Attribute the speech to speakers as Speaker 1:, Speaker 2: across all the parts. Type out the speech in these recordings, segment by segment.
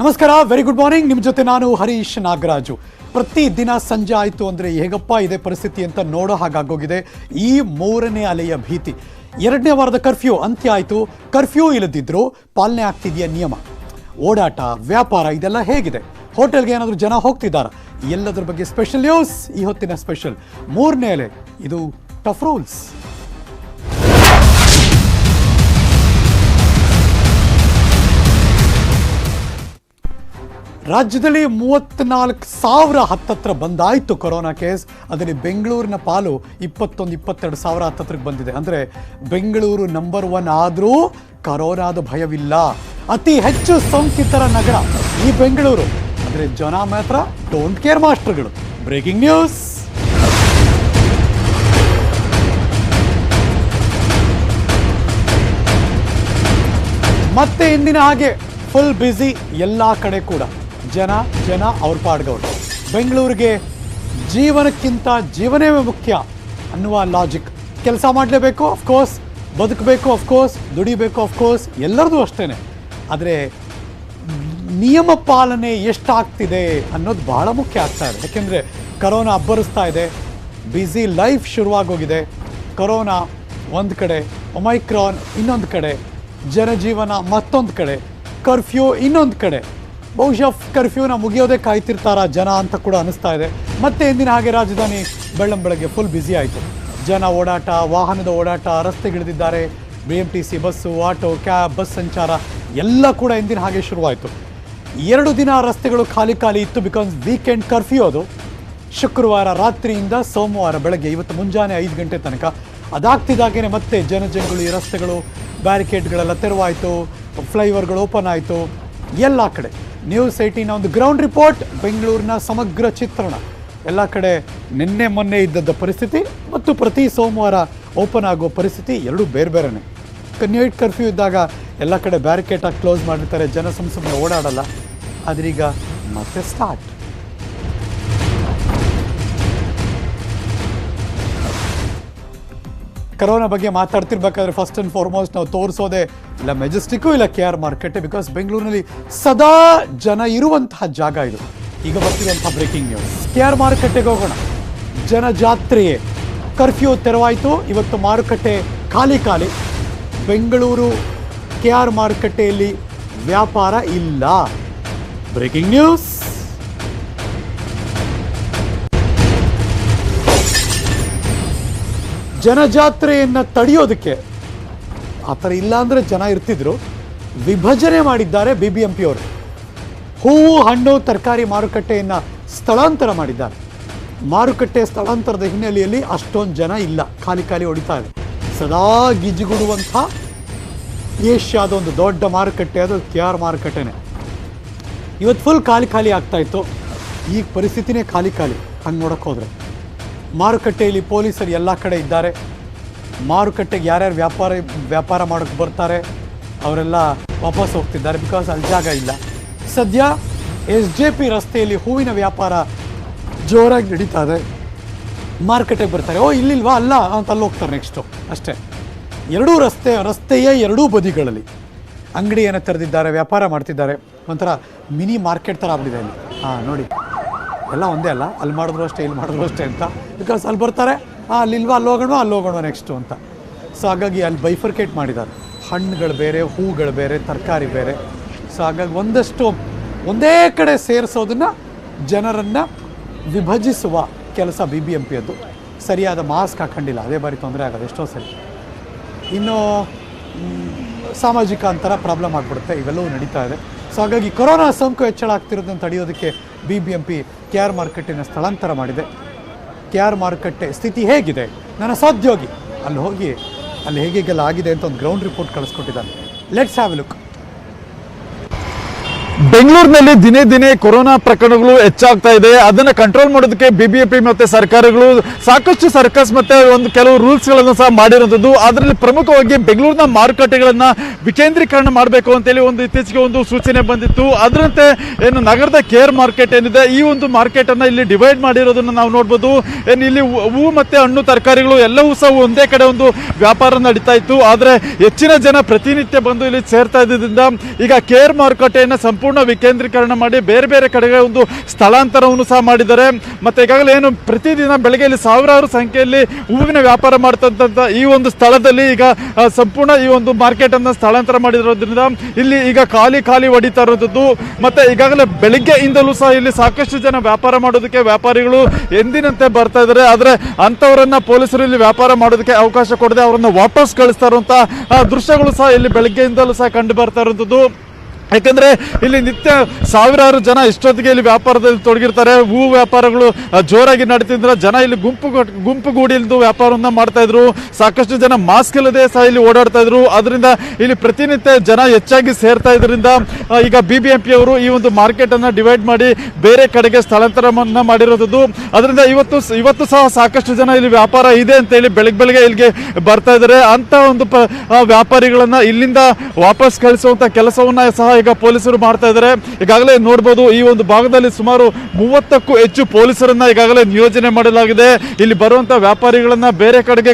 Speaker 1: ನಮಸ್ಕಾರ, very good morning. ನಿಮ್ಮ ಜೊತೆ ನಾನು ಹರೀಶ್ ನಾಗರಾಜು. ಪ್ರತಿ ದಿನ ಸಂಜೆ ಆಯಿತು ಅಂದರೆ ಹೇಗಪ್ಪ ಇದೆ ಪರಿಸ್ಥಿತಿ ಅಂತ ನೋಡೋ ಹಾಗಾಗೋಗಿದೆ ಈ ಮೂರನೇ ಅಲೆಯ ಭೀತಿ. ಎರಡನೇ ವಾರದ ಕರ್ಫ್ಯೂ ಅಂತ್ಯ ಆಯಿತು. ಕರ್ಫ್ಯೂ ಇಲ್ಲದಿದ್ದರೂ ಪಾಲನೆ ಆಗ್ತಿದೆಯಾ ನಿಯಮ? ಓಡಾಟ, ವ್ಯಾಪಾರ ಇದೆಲ್ಲ ಹೇಗಿದೆ? ಹೋಟೆಲ್ಗೆ ಏನಾದರೂ ಜನ ಹೋಗ್ತಿದ್ದಾರಾ? ಎಲ್ಲದರ ಬಗ್ಗೆ ಸ್ಪೆಷಲ್ ನ್ಯೂಸ್. ಈ ಹೊತ್ತಿನ ಸ್ಪೆಷಲ್ ಮೂರನೇ ಅಲೆ, ಇದು ಟಫ್ ರೂಲ್ಸ್. ರಾಜ್ಯದಲ್ಲಿ 34,000 ಹತ್ತತ್ರ ಬಂದಾಯಿತು ಕೊರೋನಾ ಕೇಸ್. ಅದರಲ್ಲಿ ಬೆಂಗಳೂರಿನ ಪಾಲು 22,000 ಹತ್ತತ್ರಕ್ಕೆ ಬಂದಿದೆ. ಅಂದರೆ ಬೆಂಗಳೂರು ನಂಬರ್ 1 ಆದರೂ ಕೊರೋನಾದ ಭಯವಿಲ್ಲ. ಅತಿ ಹೆಚ್ಚು ಸೋಂಕಿತರ ನಗರ ಈ ಬೆಂಗಳೂರು. ಆದರೆ ಜನ ಮಾತ್ರ ಡೋಂಟ್ ಕೇರ್ ಮಾಸ್ಟರ್ಗಳು. Breaking news. ಮತ್ತೆ ಇಂದಿನ ಹಾಗೆ ಫುಲ್ ಬ್ಯುಸಿ ಎಲ್ಲ ಕಡೆ ಕೂಡ. ಜನ ಅವ್ರ ಪಾಡ್ಗವ್ರು. ಬೆಂಗಳೂರಿಗೆ ಜೀವನಕ್ಕಿಂತ ಜೀವನೇ ಮುಖ್ಯ ಅನ್ನುವ ಲಾಜಿಕ್. ಕೆಲಸ ಮಾಡಲೇಬೇಕು ಅಫ್ಕೋರ್ಸ್, ಬದುಕಬೇಕು ಅಫ್ಕೋರ್ಸ್, ದುಡಿಬೇಕು ಅಫ್ಕೋರ್ಸ್, ಎಲ್ಲರದು ಅಷ್ಟೇ. ಆದರೆ ನಿಯಮ ಪಾಲನೆ ಎಷ್ಟಾಗ್ತಿದೆ ಅನ್ನೋದು ಬಹಳ ಮುಖ್ಯ ಆಗ್ತಾ ಇದೆ. ಯಾಕೆಂದರೆ ಕರೋನಾ ಅಬ್ಬರಿಸ್ತಾ ಇದೆ, ಬ್ಯುಸಿ ಲೈಫ್ ಶುರುವಾಗೋಗಿದೆ. ಕರೋನಾ ಒಂದು ಕಡೆ, ಒಮೈಕ್ರಾನ್ ಇನ್ನೊಂದು ಕಡೆ, ಜನಜೀವನ ಮತ್ತೊಂದು ಕಡೆ, ಕರ್ಫ್ಯೂ ಇನ್ನೊಂದು ಕಡೆ. ಬಹುಶಃ ಕರ್ಫ್ಯೂನ ಮುಗಿಯೋದೇ ಕಾಯ್ತಿರ್ತಾರ ಜನ ಅಂತ ಕೂಡ ಅನಿಸ್ತಾ ಇದೆ. ಮತ್ತೆ ಎಂದಿನ ಹಾಗೆ ರಾಜಧಾನಿ ಬೆಳ್ಳಂಬೆಳಗ್ಗೆ ಫುಲ್ ಬ್ಯುಸಿ ಆಯಿತು. ಜನ ಓಡಾಟ, ವಾಹನದ ಓಡಾಟ, ರಸ್ತೆಗಿಳಿದಿದ್ದಾರೆ. BMTC bus, auto, cab, bus ಸಂಚಾರ ಎಲ್ಲ ಕೂಡ ಎಂದಿನ ಹಾಗೆ ಶುರುವಾಯಿತು. 2 ದಿನ ರಸ್ತೆಗಳು ಖಾಲಿ ಇತ್ತು. ಬಿಕಾಸ್ ವೀಕೆಂಡ್ ಕರ್ಫ್ಯೂ ಅದು. ಶುಕ್ರವಾರ ರಾತ್ರಿಯಿಂದ ಸೋಮವಾರ ಬೆಳಗ್ಗೆ, ಇವತ್ತು ಮುಂಜಾನೆ 5 ಗಂಟೆ ತನಕ. ಅದಾಗ್ತಿದ್ದಾಗೇ ಮತ್ತೆ ಜನಜಂಗುಳಿ, ರಸ್ತೆಗಳು, ಬ್ಯಾರಿಕೇಡ್ಗಳೆಲ್ಲ ತೆರವಾಯಿತು, ಫ್ಲೈಓವರ್ಗಳು ಓಪನ್ ಆಯಿತು ಎಲ್ಲ ಕಡೆ. ನ್ಯೂಸ್ 18ನ ಒಂದು ಗ್ರೌಂಡ್ ರಿಪೋರ್ಟ್, ಬೆಂಗಳೂರಿನ ಸಮಗ್ರ ಚಿತ್ರಣ. ಎಲ್ಲ ಕಡೆ ನಿನ್ನೆ ಮೊನ್ನೆ ಇದ್ದದ್ದ ಪರಿಸ್ಥಿತಿ ಮತ್ತು ಪ್ರತಿ ಸೋಮವಾರ ಓಪನ್ ಆಗೋ ಪರಿಸ್ಥಿತಿ ಎರಡೂ ಬೇರೆ ಬೇರೆನೇ. ನೈಟ್ ಕರ್ಫ್ಯೂ ಇದ್ದಾಗ ಎಲ್ಲ ಕಡೆ ಬ್ಯಾರಿಕೇಡ್ ಆಗಿ ಕ್ಲೋಸ್ ಮಾಡಿರ್ತಾರೆ, ಜನ ಸುಮ್ಮನೆ ಓಡಾಡಲ್ಲ. ಆದ್ರೀಗ ಮತ್ತೆ ಸ್ಟಾರ್ಟ್. ಕರೋನಾ ಬಗ್ಗೆ ಮಾತಾಡ್ತಿರ್ಬೇಕಾದ್ರೆ ಫಸ್ಟ್ ಆ್ಯಂಡ್ ಫಾರ್ಮೋಸ್ಟ್ ನಾವು ತೋರಿಸೋದೇ ಇಲ್ಲ ಮೆಜೆಸ್ಟಿಕ್ಕು ಇಲ್ಲ KR ಮಾರ್ಕೆಟ್. ಬಿಕಾಸ್ ಬೆಂಗಳೂರಿನಲ್ಲಿ ಸದಾ ಜನ ಇರುವಂತಹ ಜಾಗ ಇದು. ಈಗ ಬರ್ತಿರುವಂಥ ಬ್ರೇಕಿಂಗ್ ನ್ಯೂಸ್. KR ಮಾರುಕಟ್ಟೆಗೆ ಹೋಗೋಣ. ಜನಜಾತ್ರೆಯೇ. ಕರ್ಫ್ಯೂ ತೆರವಾಯಿತು. ಇವತ್ತು ಮಾರುಕಟ್ಟೆ ಖಾಲಿ. ಬೆಂಗಳೂರು KR ಮಾರುಕಟ್ಟೆಯಲ್ಲಿ ವ್ಯಾಪಾರ ಇಲ್ಲ. Breaking news. ಜನಜಾತ್ರೆಯನ್ನು ತಡೆಯೋದಕ್ಕೆ ಆ ಥರ ಇಲ್ಲ ಅಂದರೆ ಜನ ಇರ್ತಿದ್ರು. ವಿಭಜನೆ ಮಾಡಿದ್ದಾರೆ BBMP ಅವರು. ಹೂವು, ಹಣ್ಣು, ತರಕಾರಿ ಮಾರುಕಟ್ಟೆಯನ್ನು ಸ್ಥಳಾಂತರ ಮಾಡಿದ್ದಾರೆ. ಮಾರುಕಟ್ಟೆ ಸ್ಥಳಾಂತರದ ಹಿನ್ನೆಲೆಯಲ್ಲಿ ಅಷ್ಟೊಂದು ಜನ ಇಲ್ಲ, ಖಾಲಿ ಹೊಡಿತಾ ಇದೆ. ಸದಾ ಗಿಜಿಗುಡುವಂಥ ಏಷ್ಯಾದ ಒಂದು ದೊಡ್ಡ ಮಾರುಕಟ್ಟೆ ಅದು KR ಮಾರುಕಟ್ಟೆನೇ. ಇವತ್ತು ಫುಲ್ ಖಾಲಿ ಆಗ್ತಾ ಇತ್ತು. ಈಗ ಪರಿಸ್ಥಿತಿನೇ ಖಾಲಿ ಹಂಗೆ ನೋಡೋಕೆ ಹೋದರೆ. ಮಾರುಕಟ್ಟೆಯಲ್ಲಿ ಪೊಲೀಸರು ಎಲ್ಲ ಕಡೆ ಇದ್ದಾರೆ. ಮಾರುಕಟ್ಟೆಗೆ ಯಾರ್ಯಾರು ವ್ಯಾಪಾರ ಮಾಡೋಕ್ಕೆ ಬರ್ತಾರೆ ಅವರೆಲ್ಲ ವಾಪಸ್ ಹೋಗ್ತಿದ್ದಾರೆ. ಬಿಕಾಸ್ ಅಲ್ಲಿ ಜಾಗ ಇಲ್ಲ. ಸದ್ಯ SJP ರಸ್ತೆಯಲ್ಲಿ ಹೂವಿನ ವ್ಯಾಪಾರ ಜೋರಾಗಿ ನಡೀತಾ ಇದೆ. ಮಾರುಕಟ್ಟೆಗೆ ಬರ್ತಾರೆ, ಇಲ್ಲಿಲ್ವಾ ಅಲ್ಲ ಅಂತ ಅಲ್ಲಿ ಹೋಗ್ತಾರೆ ನೆಕ್ಸ್ಟು ಅಷ್ಟೇ. ಎರಡೂ ರಸ್ತೆಯ ಎರಡೂ ಬದಿಗಳಲ್ಲಿ ಅಂಗಡಿಯನ್ನು ತೆರೆದಿದ್ದಾರೆ, ವ್ಯಾಪಾರ ಮಾಡ್ತಿದ್ದಾರೆ. ಒಂಥರ ಮಿನಿ ಮಾರ್ಕೆಟ್ ಥರ ಆಗ್ಬಿಟ್ಟಿದೆ ಅಲ್ಲಿ. ನೋಡಿ, ಎಲ್ಲ ಒಂದೇ ಅಲ್ಲ, ಅಲ್ಲಿ ಮಾಡಿದ್ರು ಅಷ್ಟೇ, ಇಲ್ಲಿ ಮಾಡಿದ್ರು ಅಷ್ಟೇ ಅಂತ. ಬಿಕಾಸ್ ಅಲ್ಲಿ ಬರ್ತಾರೆ, ಅಲ್ಲಿಲ್ವಾ ಅಲ್ಲಿ ಹೋಗೋಣ ನೆಕ್ಸ್ಟು ಅಂತ. ಸೊ ಹಾಗಾಗಿ ಅಲ್ಲಿ ಬೈಫರ್ಕೇಟ್ ಮಾಡಿದ್ದಾರೆ. ಹಣ್ಣುಗಳು ಬೇರೆ, ಹೂಗಳು ಬೇರೆ, ತರಕಾರಿ ಬೇರೆ. ಸೊ ಹಾಗಾಗಿ ಒಂದೇ ಕಡೆ ಸೇರಿಸೋದನ್ನು, ಜನರನ್ನು ವಿಭಜಿಸುವ ಕೆಲಸ BBMP ಅದು. ಸರಿಯಾದ ಮಾಸ್ಕ್ ಹಾಕೊಂಡಿಲ್ಲ, ಅದೇ ಬಾರಿ ತೊಂದರೆ ಆಗೋದು ಎಷ್ಟೋ ಸರಿ. ಇನ್ನು ಸಾಮಾಜಿಕ ಅಂತರ ಪ್ರಾಬ್ಲಮ್ ಆಗಿಬಿಡುತ್ತೆ. ಇವೆಲ್ಲವೂ ನಡೀತಾ ಇದೆ. ಸೊ ಹಾಗಾಗಿ ಕೊರೋನಾ ಸೋಂಕು ಹೆಚ್ಚಳ ಆಗ್ತಿರೋದನ್ನು ತಡೆಯೋದಕ್ಕೆ BBMP KR ಮಾರುಕಟ್ಟೆನ ಸ್ಥಳಾಂತರ ಮಾಡಿದೆ. KR ಮಾರುಕಟ್ಟೆ ಸ್ಥಿತಿ ಹೇಗಿದೆ? ನನ್ನ ಸಹೋದ್ಯೋಗಿ ಅಲ್ಲಿ ಹೋಗಿ ಅಲ್ಲಿ ಹೇಗೆಲ್ಲ ಆಗಿದೆ ಅಂತ ಒಂದು ಗ್ರೌಂಡ್ ರಿಪೋರ್ಟ್ ಕಳಿಸ್ಕೊಟ್ಟಿದ್ದಾನೆ. Let's have a look.
Speaker 2: ಬೆಂಗಳೂರಿನಲ್ಲಿ ದಿನೇ ಕೊರೋನಾ ಪ್ರಕರಣಗಳು ಹೆಚ್ಚಾಗ್ತಾ ಇದೆ. ಅದನ್ನು ಕಂಟ್ರೋಲ್ ಮಾಡೋದಕ್ಕೆ BBMP ಮತ್ತೆ ಸರ್ಕಾರಗಳು ಸಾಕಷ್ಟು ಸರ್ಕಸ್ ಮತ್ತೆ ಒಂದು ಕೆಲವು ರೂಲ್ಸ್ಗಳನ್ನು ಸಹ ಮಾಡಿರುವಂಥದ್ದು. ಅದರಲ್ಲಿ ಪ್ರಮುಖವಾಗಿ ಬೆಂಗಳೂರಿನ ಮಾರುಕಟ್ಟೆಗಳನ್ನು ವಿಕೇಂದ್ರೀಕರಣ ಮಾಡಬೇಕು ಅಂತೇಳಿ ಇತ್ತೀಚೆಗೆ ಒಂದು ಸೂಚನೆ ಬಂದಿತ್ತು. ಅದರಂತೆ ಏನು ನಗರದ KR ಮಾರ್ಕೆಟ್ ಏನಿದೆ, ಈ ಒಂದು ಮಾರ್ಕೆಟನ್ನು ಇಲ್ಲಿ ಡಿವೈಡ್ ಮಾಡಿರೋದನ್ನು ನಾವು ನೋಡ್ಬೋದು. ಏನು ಇಲ್ಲಿ ಹೂವು ಮತ್ತೆ ಹಣ್ಣು ತರಕಾರಿಗಳು ಎಲ್ಲವೂ ಸಹ ಒಂದೇ ಕಡೆ ಒಂದು ವ್ಯಾಪಾರ ನಡೀತಾ ಇತ್ತು. ಆದರೆ ಹೆಚ್ಚಿನ ಜನ ಪ್ರತಿನಿತ್ಯ ಬಂದು ಇಲ್ಲಿ ಸೇರ್ತಾ ಇದ್ದಿದ್ದರಿಂದ ಈಗ KR ಮಾರುಕಟ್ಟೆಯನ್ನು ಸಂಪೂರ್ಣ ಸಂಪೂರ್ಣ ವಿಕೇಂದ್ರೀಕರಣ ಮಾಡಿ ಬೇರೆ ಬೇರೆ ಕಡೆಗೆ ಒಂದು ಸ್ಥಳಾಂತರವನ್ನು ಸಹ ಮಾಡಿದ್ದಾರೆ. ಮತ್ತೆ ಈಗಾಗಲೇ ಏನು ಪ್ರತಿದಿನ ಬೆಳಗ್ಗೆ ಇಲ್ಲಿ ಸಾವಿರಾರು ಸಂಖ್ಯೆಯಲ್ಲಿ ಹೂವಿನ ವ್ಯಾಪಾರ ಮಾಡ್ತಂತ ಈ ಒಂದು ಸ್ಥಳದಲ್ಲಿ ಈಗ ಸಂಪೂರ್ಣ ಈ ಒಂದು ಮಾರ್ಕೆಟ್ ಅನ್ನ ಸ್ಥಳಾಂತರ ಮಾಡಿರೋದ್ರಿಂದ ಇಲ್ಲಿ ಈಗ ಖಾಲಿ ಹೊಡಿತಾ ಇರೋದು. ಮತ್ತೆ ಈಗಾಗಲೇ ಬೆಳಿಗ್ಗೆಯಿಂದಲೂ ಸಹ ಇಲ್ಲಿ ಸಾಕಷ್ಟು ಜನ ವ್ಯಾಪಾರ ಮಾಡೋದಕ್ಕೆ ವ್ಯಾಪಾರಿಗಳು ಎಂದಿನಂತೆ ಬರ್ತಾ ಇದ್ದಾರೆ. ಆದ್ರೆ ಅಂತವರನ್ನ ಪೊಲೀಸರು ಇಲ್ಲಿ ವ್ಯಾಪಾರ ಮಾಡೋದಕ್ಕೆ ಅವಕಾಶ ಕೊಡದೆ ಅವರನ್ನ ವಾಪಸ್ ಕಳಿಸ್ತಾ ಇರುವಂತಹ ದೃಶ್ಯಗಳು ಸಹ ಇಲ್ಲಿ ಬೆಳಿಗ್ಗೆಯಿಂದಲೂ ಸಹ ಕಂಡು ಬರ್ತಾ ಇರುವಂತದ್ದು. ಯಾಕಂದ್ರೆ ಇಲ್ಲಿ ನಿತ್ಯ ಸಾವಿರಾರು ಜನ ಇಷ್ಟೊತ್ತಿಗೆ ಇಲ್ಲಿ ವ್ಯಾಪಾರದಲ್ಲಿ ತೊಡಗಿರ್ತಾರೆ. ಹೂ ವ್ಯಾಪಾರಗಳು ಜೋರಾಗಿ ನಡೀತಿದ್ರೆ ಜನ ಇಲ್ಲಿ ಗುಂಪುಗೂಡಿ ವ್ಯಾಪಾರವನ್ನ ಮಾಡ್ತಾ ಇದ್ರು. ಸಾಕಷ್ಟು ಜನ ಮಾಸ್ಕ್ ಇಲ್ಲದೆ ಸಹ ಇಲ್ಲಿ ಓಡಾಡ್ತಾ ಇದ್ರು. ಅದರಿಂದ ಇಲ್ಲಿ ಪ್ರತಿನಿತ್ಯ ಜನ ಹೆಚ್ಚಾಗಿ ಸೇರ್ತಾ ಇದರಿಂದ ಈಗ BBMP ಅವರು ಈ ಒಂದು ಮಾರ್ಕೆಟ್ ಅನ್ನ ಡಿವೈಡ್ ಮಾಡಿ ಬೇರೆ ಕಡೆಗೆ ಸ್ಥಳಾಂತರವನ್ನ ಮಾಡಿರೋದು. ಅದರಿಂದ ಇವತ್ತು ಸಹ ಸಾಕಷ್ಟು ಜನ ಇಲ್ಲಿ ವ್ಯಾಪಾರ ಇದೆ ಅಂತ ಹೇಳಿ ಬೆಳಗ್ಗೆ ಇಲ್ಲಿಗೆ ಬರ್ತಾ ಇದ್ದಾರೆ. ಅಂತ ಒಂದು ವ್ಯಾಪಾರಿಗಳನ್ನ ಇಲ್ಲಿಂದ ವಾಪಸ್ ಕಳಿಸುವಂತ ಕೆಲಸವನ್ನ ಸಹ ಈಗ ಪೊಲೀಸರು ಮಾಡ್ತಾ ಇದ್ದಾರೆ. ಈಗಾಗಲೇ ನೋಡಬಹುದು ಈ ಒಂದು ಭಾಗದಲ್ಲಿ ಸುಮಾರು 30ಕ್ಕೂ ಹೆಚ್ಚು ಪೊಲೀಸರನ್ನ ಈಗಾಗಲೇ ನಿಯೋಜನೆ ಮಾಡಲಾಗಿದೆ. ಇಲ್ಲಿ ಬರುವಂತ ವ್ಯಾಪಾರಿಗಳನ್ನ ಬೇರೆ ಕಡೆಗೆ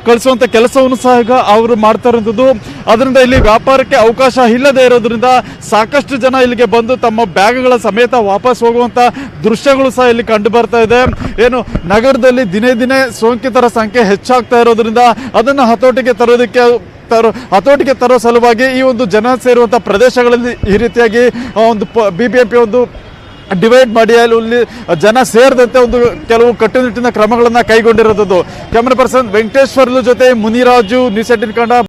Speaker 2: ಕಳಿಸುವಂತ ಕೆಲಸವನ್ನು ಸಹ ಈಗ ಅವರು ಮಾಡ್ತಾ ಇರುವಂತದ್ದು. ಅದರಿಂದ ಇಲ್ಲಿ ವ್ಯಾಪಾರಕ್ಕೆ ಅವಕಾಶ ಇಲ್ಲದೆ ಇರೋದ್ರಿಂದ ಸಾಕಷ್ಟು ಜನ ಇಲ್ಲಿಗೆ ಬಂದು ತಮ್ಮ ಬ್ಯಾಗ್ಗಳ ಸಮೇತ ವಾಪಸ್ ಹೋಗುವಂತ ದೃಶ್ಯಗಳು ಸಹ ಇಲ್ಲಿ ಕಂಡು ಬರ್ತಾ ಇದೆ. ಏನು ನಗರದಲ್ಲಿ ದಿನೇ ಸೋಂಕಿತರ ಸಂಖ್ಯೆ ಹೆಚ್ಚಾಗ್ತಾ ಇರೋದ್ರಿಂದ ಅದನ್ನು ಹತೋಟಿಗೆ ತರೋ ಸಲುವಾಗಿ ಈ ಒಂದು ಜನ ಸೇರುವಂತಹ ಪ್ರದೇಶಗಳಲ್ಲಿ ಈ ರೀತಿಯಾಗಿ ಒಂದು BBMP ಒಂದು ಡಿವೈಡ್ ಮಾಡಿ ಅಲ್ಲಿ ಜನ ಸೇರದಂತೆ ಒಂದು ಕೆಲವು ಕಟ್ಟುನಿಟ್ಟಿನ ಕ್ರಮಗಳನ್ನ ಕೈಗೊಂಡಿರೋದು. ಕ್ಯಾಮರಾ ಪರ್ಸನ್ ವೆಂಕಟೇಶ್ವರ್ಲು ಜೊತೆ ಮುನಿರಾಜು, ನ್ಯೂಸ್ 18 ಕನ್ನಡ.